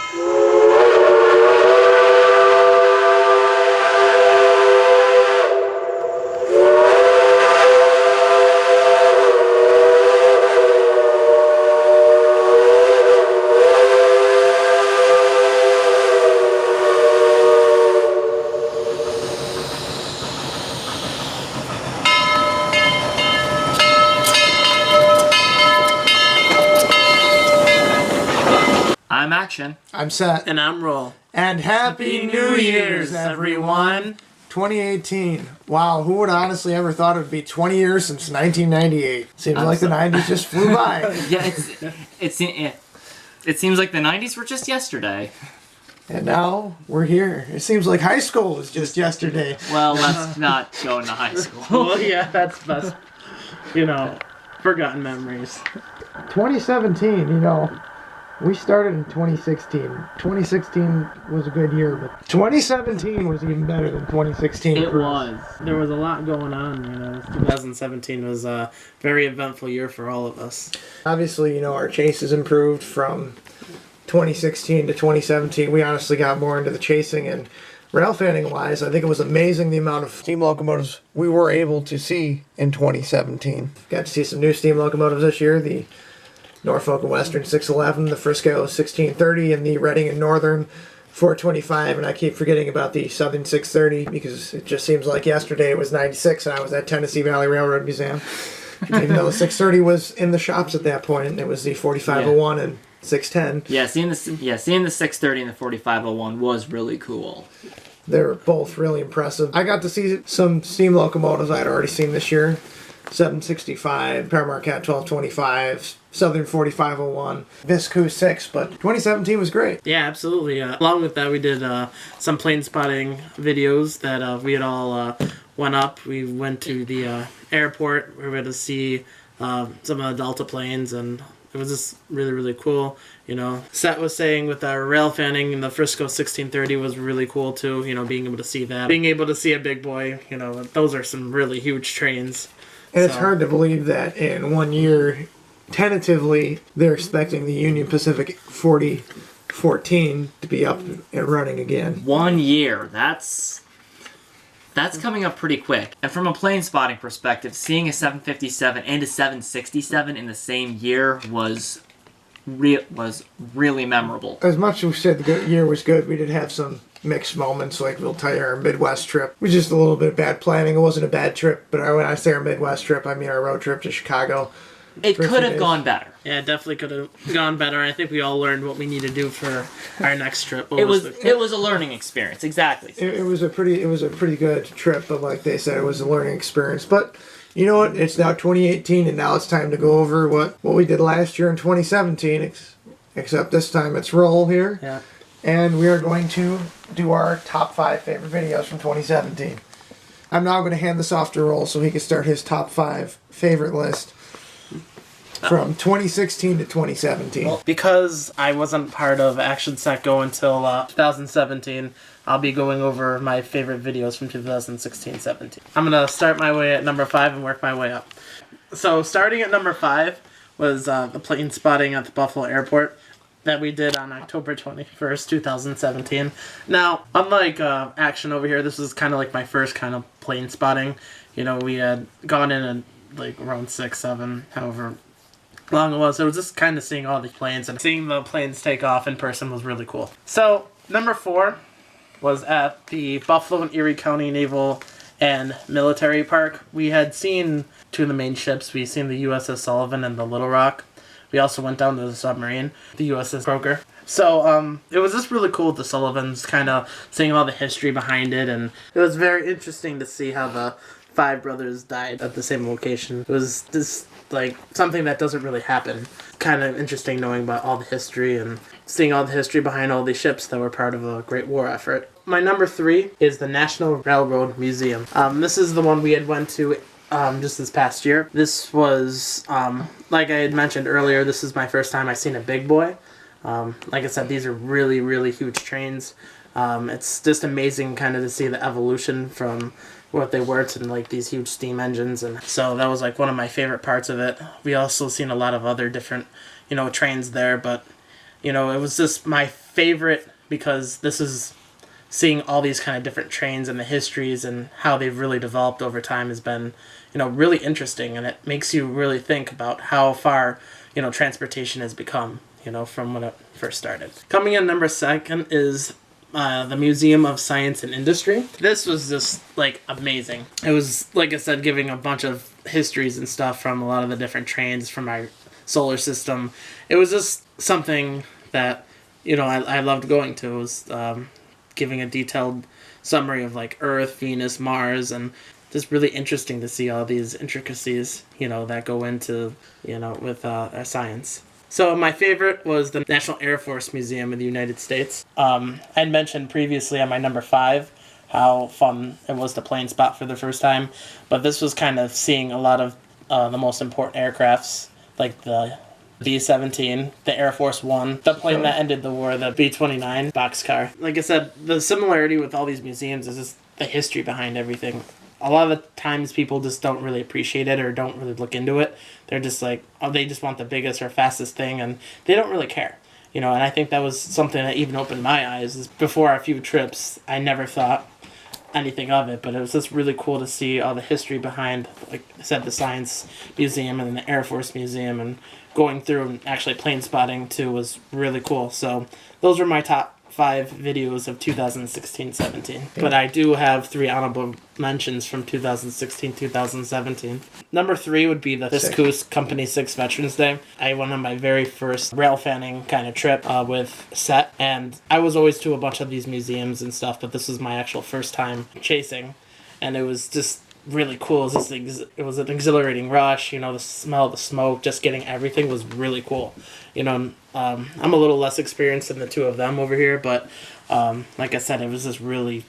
I'm Action. I'm Seth. And I'm Roll. And Happy New Year's, everyone. 2018. Wow, who would honestly ever thought it would be 20 years since 1998? Seems like the 90s just flew by. Yeah, it seems like the 90s were just yesterday. And now we're here. It seems like high school was just yesterday. Well, let's not go into high school. Well, yeah, that's best. Forgotten memories. 2017, we started in 2016. 2016 was a good year, but 2017 was even better than 2016. It was. There was a lot going on, 2017 was a very eventful year for all of us. Obviously, our chase has improved from 2016 to 2017. We honestly got more into the chasing, and railfanning wise, I think it was amazing the amount of steam locomotives we were able to see in 2017. Got to see some new steam locomotives this year. The Norfolk and Western 611, the Frisco 1630, and the Reading and Northern 425. And I keep forgetting about the Southern 630 because it just seems like yesterday it was 96 and I was at Tennessee Valley Railroad Museum. Even though the 630 was in the shops at that point, and it was the 4501 and 610. Yeah, seeing the 630 and the 4501 was really cool. They were both really impressive. I got to see some steam locomotives I'd already seen this year. 765, Pere Marquette 1225, Southern 4501, Viscose 6, but 2017 was great. Yeah, absolutely. Along with that, we did some plane spotting videos that we had all went up. We went to the airport. We were able to see some of the Delta planes, and it was just really, really cool. Seth was saying with our railfanning and the Frisco 1630 was really cool too. Being able to see that, being able to see a big boy. Those are some really huge trains. And it's hard to believe that in 1 year, tentatively, they're expecting the Union Pacific 4014 to be up and running again. 1 year. That's coming up pretty quick. And from a plane spotting perspective, seeing a 757 and a 767 in the same year was really memorable. As much as we said the year was good, we did have some mixed moments, like we'll tell you our Midwest trip. It was just a little bit of bad planning. It wasn't a bad trip, but when I say our Midwest trip, I mean our road trip to Chicago. It could have gone better. Yeah, it definitely could have gone better. I think we all learned what we need to do for our next trip. It was a learning experience, exactly. It was a pretty good trip, but like they said, it was a learning experience. But you know what? It's now 2018, and now it's time to go over what we did last year in 2017. Except this time it's Roll here. Yeah. And we are going to do our top 5 favorite videos from 2017. I'm now going to hand this off to Roll so he can start his top 5 favorite list from 2016 to 2017. Well, because I wasn't part of Action Set Go until 2017, I'll be going over my favorite videos from 2016-17. I'm going to start my way at number 5 and work my way up. So starting at number 5 was the plane spotting at the Buffalo Airport that we did on October 21st, 2017. Now, unlike Action over here, this was kind of like my first kind of plane spotting. We had gone in at like around 6, 7, however long it was. It was just kind of seeing all the planes, and seeing the planes take off in person was really cool. So, number 4 was at the Buffalo and Erie County Naval and Military Park. We had seen 2 of the main ships. We seen the USS Sullivan and the Little Rock. We also went down to the submarine, the USS Croker. So it was just really cool with the Sullivans, kind of seeing all the history behind it, and it was very interesting to see how the 5 brothers died at the same location. It was just like something that doesn't really happen. Kind of interesting knowing about all the history and seeing all the history behind all these ships that were part of a Great War effort. My number 3 is the National Railroad Museum. This is the one we had went to just this past year. This was, like I had mentioned earlier, this is my first time I've seen a big boy. Like I said, these are really, really huge trains. It's just amazing kind of to see the evolution from what they were to like these huge steam engines, and so that was like one of my favorite parts of it. We also seen a lot of other different, trains there, but You know, it was just my favorite because this is seeing all these kind of different trains and the histories and how they've really developed over time has been, you know, really interesting. And it makes you really think about how far, you know, transportation has become, you know, from when it first started. Coming in number 2 is the Museum of Science and Industry. This was just, like, amazing. It was, like I said, giving a bunch of histories and stuff from a lot of the different trains from our solar system. It was just something that, you know, I loved going to. It was giving a detailed summary of, like, Earth, Venus, Mars, and just really interesting to see all these intricacies, you know, that go into, you know, with our science. So my favorite was the National Air Force Museum in the United States. I'd mentioned previously on my number 5 how fun it was to plane spot for the first time, but this was kind of seeing a lot of the most important aircrafts, like the B-17, the Air Force One, the plane that ended the war, the B-29 boxcar. Like I said, the similarity with all these museums is just the history behind everything. A lot of the times people just don't really appreciate it or don't really look into it. They're just like, oh, they just want the biggest or fastest thing, and they don't really care. You know, and I think that was something that even opened my eyes. Is before a few trips, I never thought anything of it, but it was just really cool to see all the history behind, like I said, the Science Museum and the Air Force Museum, and going through and actually plane spotting too was really cool. So those were my top 5 videos of 2016-17. But I do have 3 honorable mentions from 2016-2017. Number 3 would be the Viscose Company 6 Veterans Day. I went on my very first railfanning kind of trip with Seth, and I was always to a bunch of these museums and stuff, but this was my actual first time chasing, and it was just really cool. It was an exhilarating rush, you know, the smell of the smoke, just getting everything was really cool. You know, I'm a little less experienced than the 2 of them over here, but like I said, it was just really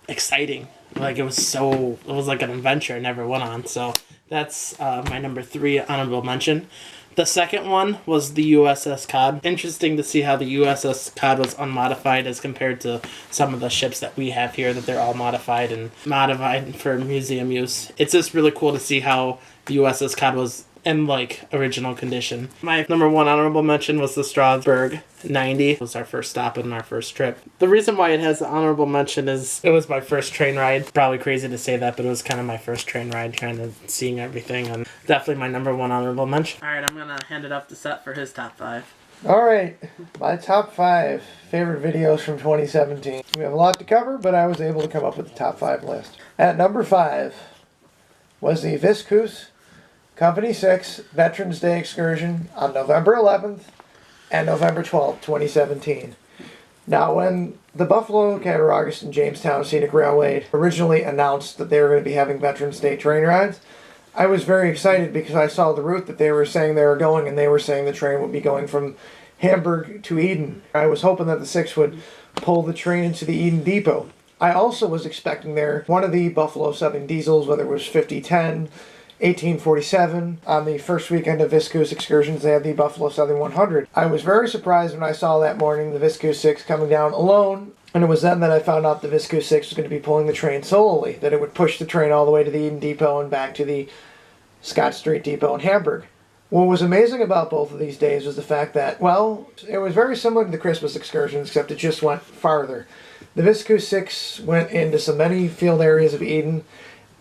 exciting. Like, it was like an adventure I never went on. So that's my number 3 honorable mention. The second one was the USS Cod. Interesting to see how the USS Cod was unmodified as compared to some of the ships that we have here, that they're all modified for museum use. It's just really cool to see how the USS Cod was in, like, original condition. My number 1 honorable mention was the Strasbourg 90. It was our first stop in our first trip. The reason why it has the honorable mention is it was my first train ride. Probably crazy to say that, but it was kind of my first train ride, kind of seeing everything, and definitely my number 1 honorable mention. Alright, I'm gonna hand it up to Seth for his top 5. Alright, my top 5 favorite videos from 2017. We have a lot to cover, but I was able to come up with the top 5 list. At number 5 was the Viscose Company 6 Veterans Day excursion on November 11th and November 12th, 2017. Now, when the Buffalo, Cattaraugus, and Jamestown Scenic Railway originally announced that they were going to be having Veterans Day train rides, I was very excited because I saw the route that they were saying they were going, and they were saying the train would be going from Hamburg to Eden. I was hoping that the 6 would pull the train into the Eden Depot. I also was expecting one of the Buffalo Southern diesels, whether it was 5010, 1847. On the first weekend of Viscose excursions, they had the Buffalo Southern 100. I was very surprised when I saw that morning the Viscose 6 coming down alone, and it was then that I found out the Viscose 6 was going to be pulling the train solely, that it would push the train all the way to the Eden Depot and back to the Scott Street Depot in Hamburg. What was amazing about both of these days was the fact that, well, it was very similar to the Christmas excursions, except it just went farther. The Viscose 6 went into so many field areas of Eden.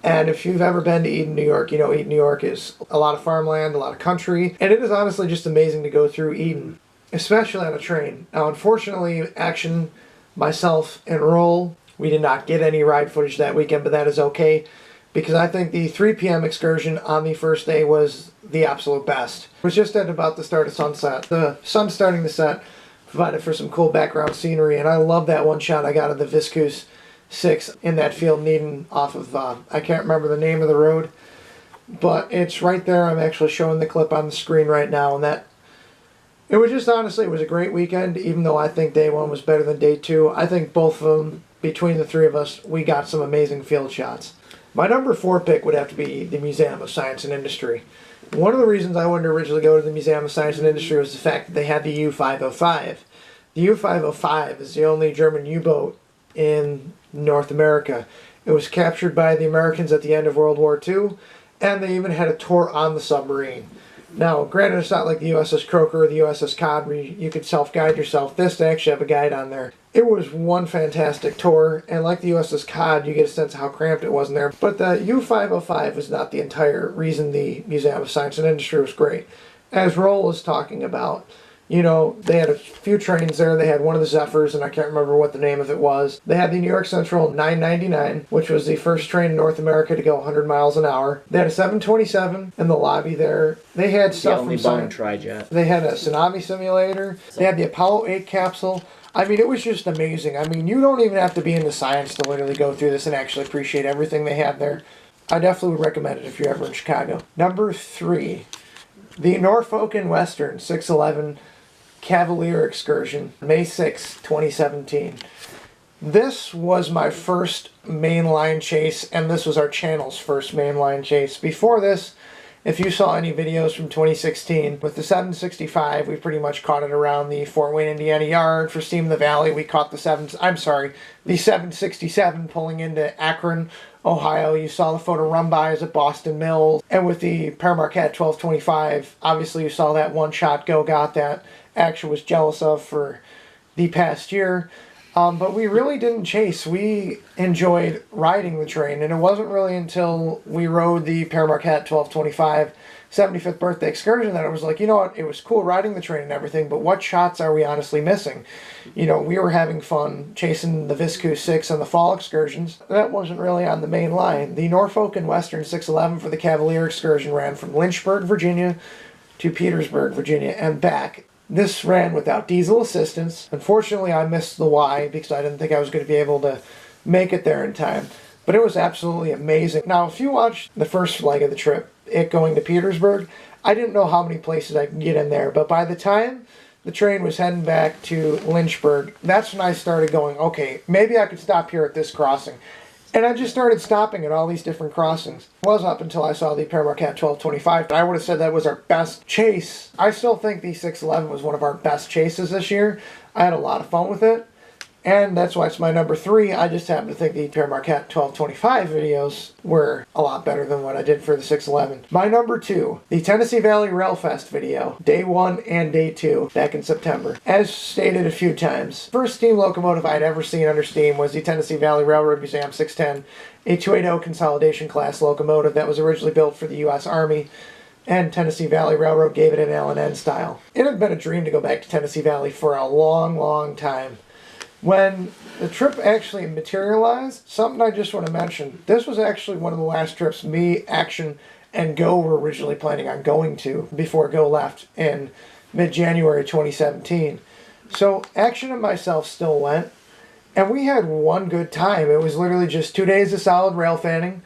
And if you've ever been to Eden, New York, you know Eden, New York is a lot of farmland, a lot of country, and it is honestly just amazing to go through Eden, especially on a train. Now, unfortunately, Action, myself, and Roll, we did not get any ride footage that weekend, but that is okay, because I think the 3 p.m. excursion on the first day was the absolute best. It was just at about the start of sunset. The sun starting to set provided for some cool background scenery, and I love that one shot I got of the Viscose 6 in that field in Eden off of, I can't remember the name of the road, but it's right there. I'm actually showing the clip on the screen right now, and it was just, honestly, it was a great weekend, even though I think day 1 was better than day 2. I think both of them, between the 3 of us, we got some amazing field shots. My number 4 pick would have to be the Museum of Science and Industry. One of the reasons I wanted to originally go to the Museum of Science and Industry was the fact that they had the U-505. The U-505 is the only German U-boat in North America. It was captured by the Americans at the end of World War II, and they even had a tour on the submarine. Now, granted, it's not like the USS Croker or the USS Cod where you could self-guide yourself. This, they actually have a guide on there. It was one fantastic tour, and like the USS Cod, you get a sense of how cramped it was in there. But the U-505 was not the entire reason the Museum of Science and Industry was great. As Roll was talking about, you know, they had a few trains there. They had one of the Zephyrs, and I can't remember what the name of it was. They had the New York Central 999, which was the first train in North America to go 100 miles an hour. They had a 727 in the lobby there. They had stuff the only from bone tri-jet. They had a tsunami simulator. They had the Apollo 8 capsule. I mean, it was just amazing. I mean, you don't even have to be into science to literally go through this and actually appreciate everything they had there. I definitely would recommend it if you're ever in Chicago. Number 3, the Norfolk and Western 611 Cavalier Excursion, May 6, 2017. This was my first mainline chase, and this was our channel's first mainline chase. Before this, if you saw any videos from 2016, with the 765, we pretty much caught it around the Fort Wayne, Indiana yard. For Steam in the Valley, we caught the 767 pulling into Akron, Ohio. You saw the photo run-bys at Boston Mills. And with the Pere Marquette 1225, obviously you saw that one-shot go got that Action was jealous of for the past year. But we really didn't chase. We enjoyed riding the train, and it wasn't really until we rode the Pere Marquette 1225 75th birthday excursion that I was like, you know what, it was cool riding the train and everything, but what shots are we honestly missing? You know, we were having fun chasing the Viscose 6 on the fall excursions. That wasn't really on the main line. The Norfolk and Western 611 for the Cavalier excursion ran from Lynchburg, Virginia to Petersburg, Virginia, and back. This ran without diesel assistance. Unfortunately, I missed the Y because I didn't think I was going to be able to make it there in time. But it was absolutely amazing. Now, if you watch the first leg of the trip, it going to Petersburg, I didn't know how many places I could get in there. But by the time the train was heading back to Lynchburg, that's when I started going, okay, maybe I could stop here at this crossing. And I just started stopping at all these different crossings. It was up until I saw the Pere Marquette 1225. I would have said that was our best chase. I still think the 611 was one of our best chases this year. I had a lot of fun with it. And that's why it's my number 3. I just happen to think the Pere Marquette 1225 videos were a lot better than what I did for the 611. My number 2, the Tennessee Valley Railfest video, day 1 and day 2, back in September. As stated a few times, first steam locomotive I'd ever seen under steam was the Tennessee Valley Railroad Museum 610, a 280 consolidation class locomotive that was originally built for the U.S. Army, and Tennessee Valley Railroad gave it an L&N style. It had been a dream to go back to Tennessee Valley for a long, long time. When the trip actually materialized, something I just want to mention, this was actually one of the last trips me, Action, and Go were originally planning on going to before Go left in mid-January 2017. So Action and myself still went, and we had one good time. It was literally just 2 days of solid railfanning.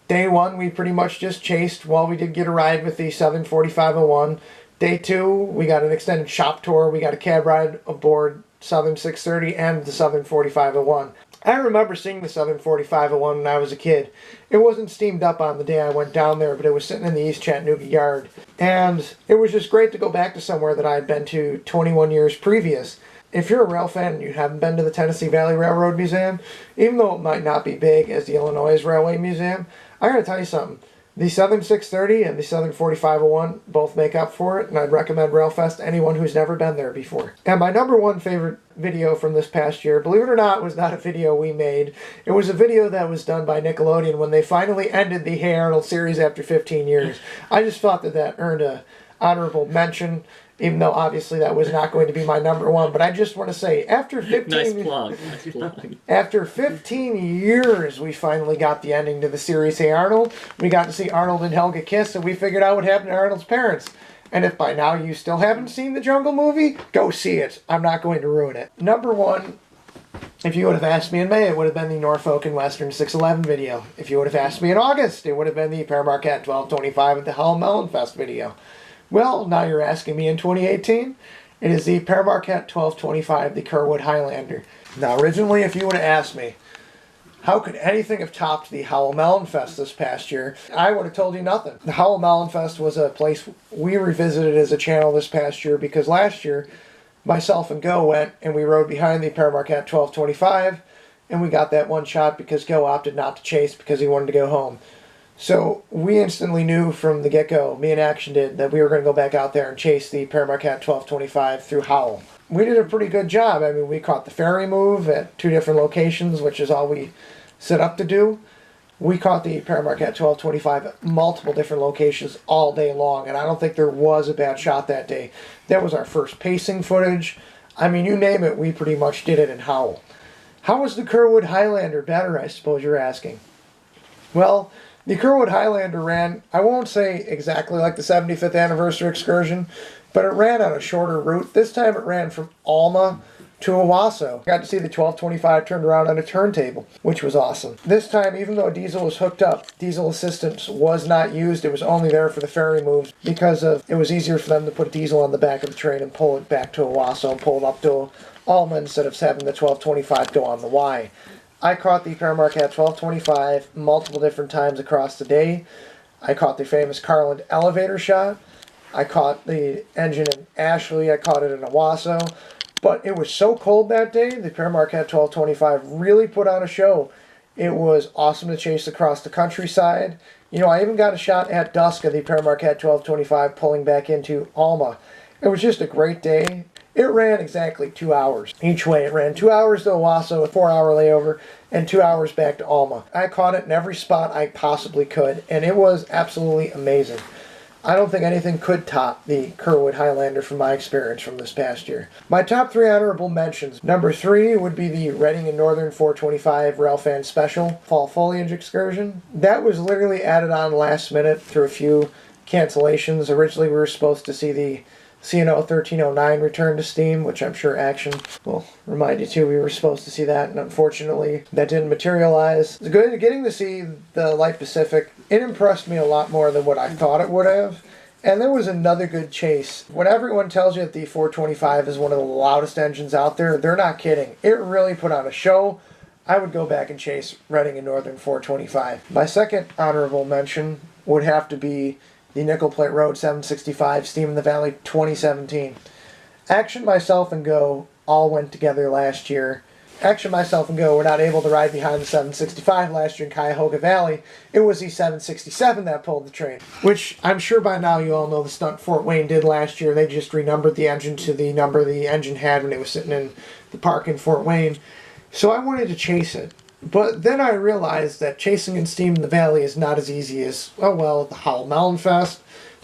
Day 1, we pretty much just chased while we did get a ride with the Southern 4501. Day 2, we got an extended shop tour. We got a cab ride aboard Southern 630 and the Southern 4501. I remember seeing the Southern 4501 when I was a kid. It wasn't steamed up on the day I went down there, but it was sitting in the East Chattanooga yard. And it was just great to go back to somewhere that I had been to 21 years previous. If you're a rail fan and you haven't been to the Tennessee Valley Railroad Museum, even though it might not be big as the Illinois Railway Museum, I gotta tell you something. The Southern 630 and the Southern 4501 both make up for it, and I'd recommend Railfest to anyone who's never been there before. And my number 1 favorite video from this past year, believe it or not, was not a video we made. It was a video that was done by Nickelodeon when they finally ended the Hey Arnold series after 15 years. I just thought that earned a honorable mention, even though obviously that was not going to be my number 1. But I just want to say, after 15... Nice plug. Nice plug. After 15 years, we finally got the ending to the series Hey Arnold. We got to see Arnold and Helga kiss, and we figured out what happened to Arnold's parents. And if by now you still haven't seen the Jungle movie, go see it. I'm not going to ruin it. Number 1, if you would have asked me in May, it would have been the Norfolk and Western 611 video. If you would have asked me in August, it would have been the Pere Marquette 1225 at the Howell Melon Fest video. Well, now you're asking me in 2018, it is the Pere Marquette 1225, the Kerwood Highlander. Now, originally, if you would have asked me, how could anything have topped the Howell Melon Fest this past year, I would have told you nothing. The Howell Melon Fest was a place we revisited as a channel this past year because last year, myself and Go went and we rode behind the Pere Marquette 1225, and we got that one shot because Go opted not to chase because he wanted to go home. So we instantly knew from the get-go, me and Action did, that we were going to go back out there and chase the Pere Marquette 1225 through Howell. We did a pretty good job. I mean, we caught the ferry move at 2 different locations, which is all we set up to do. We caught the Pere Marquette 1225 at multiple different locations all day long, and I don't think there was a bad shot that day. That was our first pacing footage. I mean, you name it, we pretty much did it in Howell. How was the Kerwood Highlander better, I suppose you're asking? Well, the Kerwood Highlander ran, I won't say exactly like the 75th anniversary excursion, but it ran on a shorter route. This time it ran from Alma to Owasso. I got to see the 1225 turned around on a turntable, which was awesome. This time, even though diesel was hooked up, diesel assistance was not used. It was only there for the ferry moves because it was easier for them to put diesel on the back of the train and pull it back to Owasso and pull it up to Alma instead of having the 1225 go on the Y. I caught the Pere Marquette 1225 multiple different times across the day. I caught the famous Carland elevator shot. I caught the engine in Ashley. I caught it in Owasso. But it was so cold that day, the Pere Marquette 1225 really put on a show. It was awesome to chase across the countryside. You know, I even got a shot at dusk of the Pere Marquette 1225 pulling back into Alma. It was just a great day. It ran exactly 2 hours each way. It ran 2 hours to Owasso, a 4-hour layover, and 2 hours back to Alma. I caught it in every spot I possibly could, and it was absolutely amazing. I don't think anything could top the Kerwood Highlander from my experience from this past year. My top 3 honorable mentions. Number 3 would be the Reading and Northern 425 Railfan Special Fall Foliage Excursion. That was literally added on last minute through a few cancellations. Originally we were supposed to see the C&O 1309 return to Steam, which I'm sure Action will remind you too. We were supposed to see that, and unfortunately that didn't materialize. It's good getting to see the Light Pacific. It impressed me a lot more than what I thought it would have. And there was another good chase. When everyone tells you that the 425 is one of the loudest engines out there, they're not kidding. It really put on a show. I would go back and chase Reading and Northern 425. My second honorable mention would have to be the Nickel Plate Road 765 Steam in the Valley 2017. Action, myself, and Go all went together last year. Action, myself, and Go were not able to ride behind the 765 last year in Cuyahoga Valley. It was the 767 that pulled the train, which I'm sure by now you all know the stunt Fort Wayne did last year. They just renumbered the engine to the number the engine had when it was sitting in the park in Fort Wayne. So I wanted to chase it. But then I realized that chasing in Steam in the Valley is not as easy as, oh well, the Howell Melon Fest,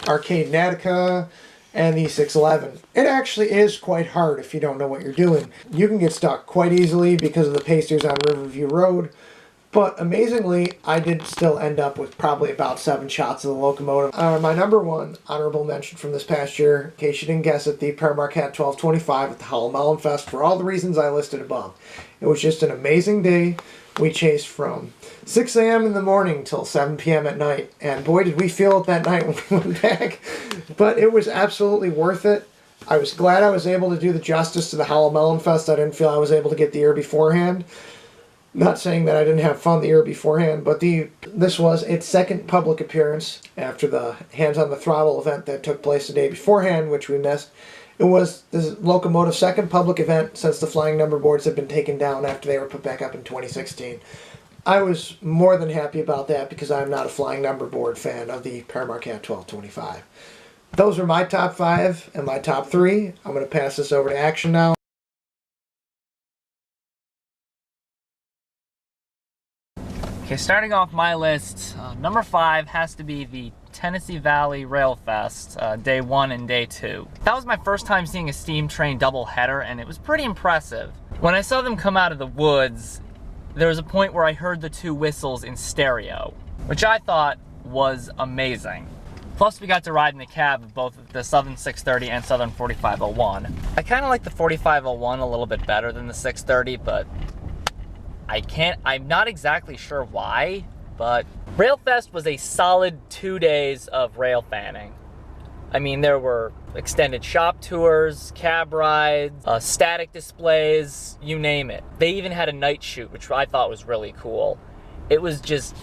Arcade Natica, and the 611. It actually is quite hard if you don't know what you're doing. You can get stuck quite easily because of the pacers on Riverview Road, but amazingly, I did still end up with probably about 7 shots of the locomotive. My number 1 honorable mention from this past year, in case you didn't guess it, the Pere Marquette 1225 at the Howell Melon Fest for all the reasons I listed above. It was just an amazing day. We chased from 6 a.m. in the morning till 7 p.m. at night, and boy did we feel it that night when we went back. But it was absolutely worth it. I was glad I was able to do the justice to the Howell Melon Fest. I didn't feel I was able to get the year beforehand. Not saying that I didn't have fun the year beforehand, but this was its second public appearance after the Hands on the Throttle event that took place the day beforehand, which we missed. It was the locomotive's second public event since the flying number boards had been taken down after they were put back up in 2016. I was more than happy about that because I'm not a flying number board fan of the Pere Marquette 1225. Those are my top 5 and my top 3. I'm going to pass this over to Action now. Okay, starting off my list, number 5 has to be the Tennessee Valley Railfest, day 1 and day 2. That was my first time seeing a steam train double header, and it was pretty impressive. When I saw them come out of the woods, there was a point where I heard the 2 whistles in stereo, which I thought was amazing. Plus we got to ride in the cab of both the Southern 630 and Southern 4501. I kind of like the 4501 a little bit better than the 630, but I'm not exactly sure why, but Railfest was a solid 2 days of railfanning. I mean, there were extended shop tours, cab rides, static displays, you name it. They even had a night shoot, which I thought was really cool. It was just,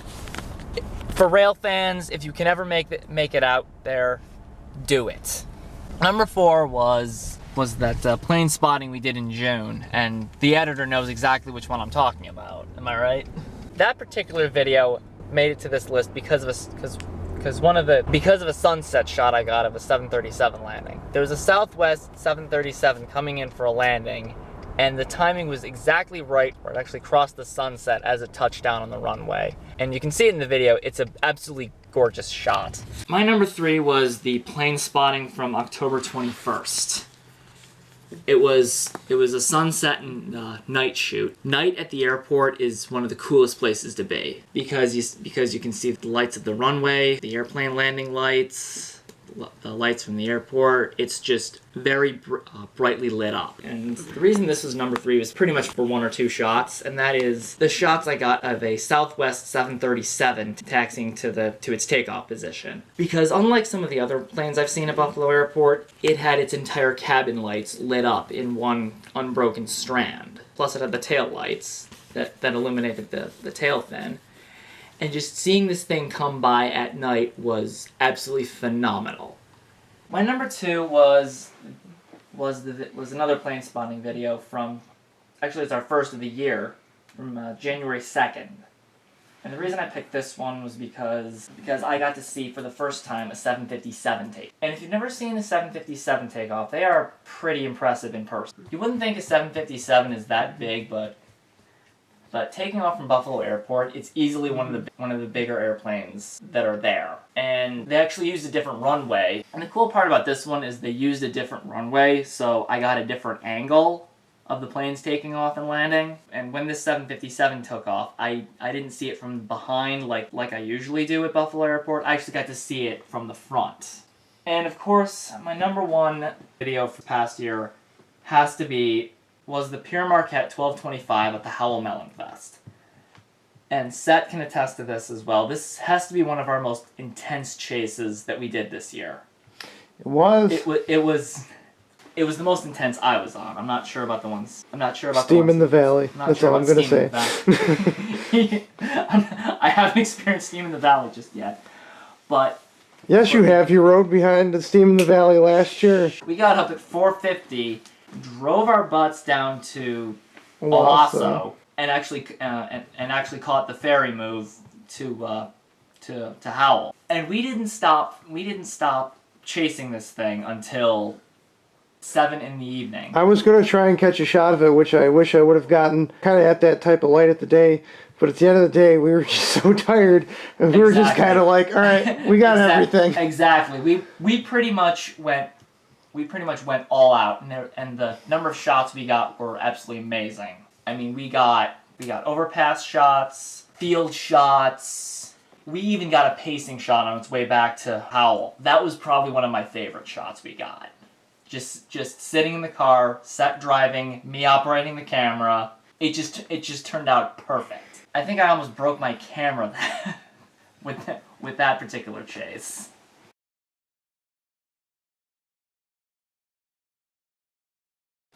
for rail fans, if you can ever make it out there, do it. Number 4 was that Planespotting we did in June, and the editor knows exactly which one I'm talking about. Am I right? That particular video, made it to this list because of a sunset shot I got of a 737 landing. There was a Southwest 737 coming in for a landing, and the timing was exactly right where it actually crossed the sunset as it touched down on the runway. And you can see it in the video, it's an absolutely gorgeous shot. My number 3 was the plane spotting from October 21st. It was a sunset and night shoot. Night at the airport is one of the coolest places to be because you can see the lights of the runway, the airplane landing lights, the lights from the airport. It's just very brightly lit up. And the reason this was number 3 was pretty much for 1 or 2 shots, and that is the shots I got of a Southwest 737 taxiing to its takeoff position. Because unlike some of the other planes I've seen at Buffalo Airport, it had its entire cabin lights lit up in one unbroken strand. Plus it had the tail lights that illuminated the tail fin. And just seeing this thing come by at night was absolutely phenomenal. My number 2 was another plane spotting video from, actually it's our first of the year, from January 2nd. And the reason I picked this one was because I got to see for the first time a 757 take. And if you've never seen a 757 take off, they are pretty impressive in person. You wouldn't think a 757 is that big, but taking off from Buffalo Airport, it's easily one of the bigger airplanes that are there. And they actually used a different runway. And the cool part about this one is they used a different runway, so I got a different angle of the planes taking off and landing. And when this 757 took off, I didn't see it from behind like I usually do at Buffalo Airport. I actually got to see it from the front. And of course, my number 1 video for the past year was the Pere Marquette 1225 at the Howell Melon Fest. And Seth can attest to this as well. This has to be one of our most intense chases that we did this year. It was. It was the most intense I was on. I'm not sure about the ones. I'm not sure about Steam in the Valley. That's all I'm going to say. I haven't experienced Steam in the Valley just yet, but yes, you have. You rode behind the Steam in the Valley last year. We got up at 4:50. Drove our butts down to Owasso and actually caught the ferry move to Howell. And we didn't stop chasing this thing until 7 in the evening. I was going to try and catch a shot of it, which I wish I would have gotten kind of at that type of light of the day. But at the end of the day, we were just so tired, and we were just kind of like, all right, we got everything. Exactly. We pretty much went all out, and the number of shots we got were absolutely amazing. I mean, we got overpass shots, field shots. We even got a pacing shot on its way back to Howell. That was probably one of my favorite shots we got. Just sitting in the car, Seth driving, me operating the camera. It just turned out perfect. I think I almost broke my camera with that particular chase.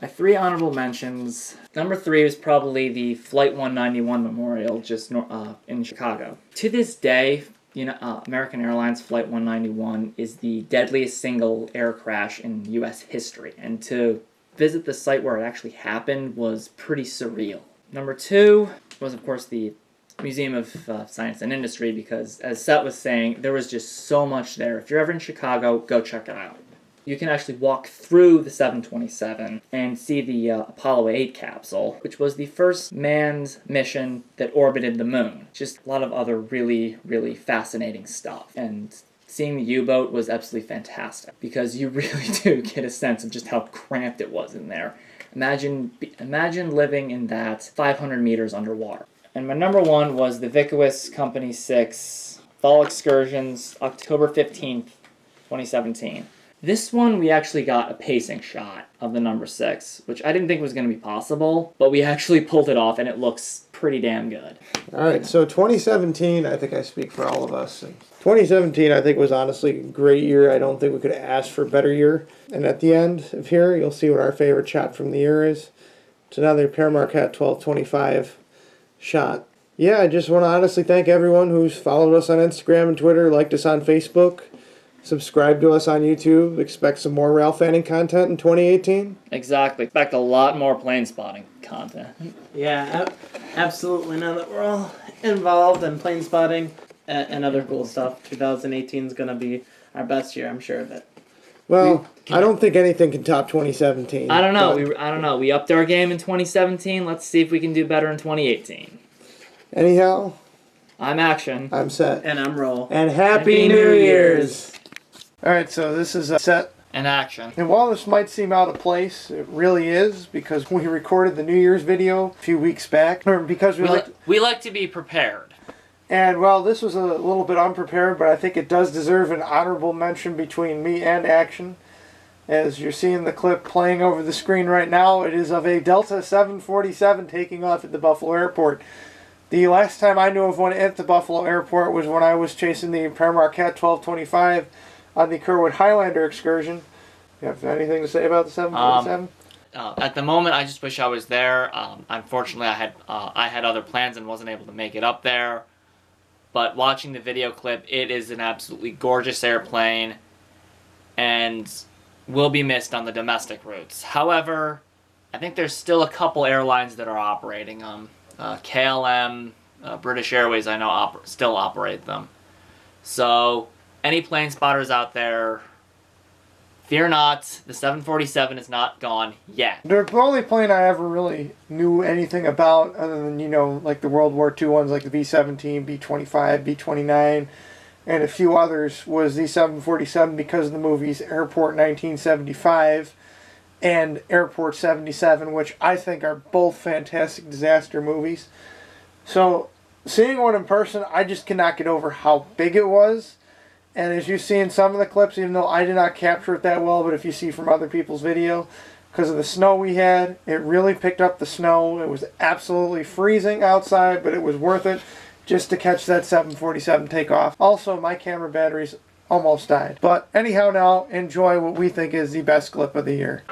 My 3 honorable mentions. Number 3 is probably the Flight 191 Memorial just in Chicago. To this day, American Airlines Flight 191 is the deadliest single air crash in U.S. history, and to visit the site where it actually happened was pretty surreal. Number 2 was, of course, the Museum of Science and Industry, because, as Seth was saying, there was just so much there. If you're ever in Chicago, go check it out. You can actually walk through the 727 and see the Apollo 8 capsule, which was the first manned mission that orbited the moon. Just a lot of other really, really fascinating stuff. And seeing the U-boat was absolutely fantastic, because you really do get a sense of just how cramped it was in there. Imagine living in that 500 meters underwater. And my number 1 was the Viscose Company 6 Fall Excursions, October 15th, 2017. This one, we actually got a pacing shot of the number 6, which I didn't think was going to be possible, but we actually pulled it off, and it looks pretty damn good. All right, so 2017, I think I speak for all of us. 2017, I think, was honestly a great year. I don't think we could have asked for a better year. And at the end of here, you'll see what our favorite shot from the year is. It's another Pere Marquette 1225 shot. Yeah, I just want to honestly thank everyone who's followed us on Instagram and Twitter, liked us on Facebook. Subscribe to us on YouTube. Expect some more Railfanning content in 2018. Exactly. Expect a lot more plane spotting content. Yeah, absolutely. Now that we're all involved in plane spotting and other cool stuff, 2018 is going to be our best year, I'm sure of it. Well, I don't think anything can top 2017. I don't know. but I don't know. We upped our game in 2017. Let's see if we can do better in 2018. anyhow, I'm Action. I'm Seth. And I'm Roll. And Happy New Year's! Alright, so this is Seth. And Action. And while this might seem out of place, it really is, because we recorded the New Year's video a few weeks back. Or because We like to be prepared. And, well, this was a little bit unprepared, but I think it does deserve an honorable mention between me and Action. As you're seeing the clip playing over the screen right now, it is of a Delta 747 taking off at the Buffalo Airport. The last time I knew of one at the Buffalo Airport was when I was chasing the Pere Marquette 1225 on the Kerwood Highlander excursion. You have anything to say about the 747? At the moment, I just wish I was there. Unfortunately, I had other plans and wasn't able to make it up there. But watching the video clip, it is an absolutely gorgeous airplane and will be missed on the domestic routes. However, I think there's still a couple airlines that are operating them. KLM, British Airways, I know still operate them. So, any plane spotters out there, fear not, the 747 is not gone yet. The only plane I ever really knew anything about, other than, you know, like the World War II ones like the B-17, B-25, B-29, and a few others, was the 747 because of the movies Airport 1975 and Airport 77, which I think are both fantastic disaster movies. So, seeing one in person, I just cannot get over how big it was. And as you see in some of the clips, even though I did not capture it that well, but if you see from other people's video, because of the snow we had, it really picked up the snow. It was absolutely freezing outside, but it was worth it just to catch that 747 takeoff. Also, my camera batteries almost died. But anyhow now, enjoy what we think is the best clip of the year.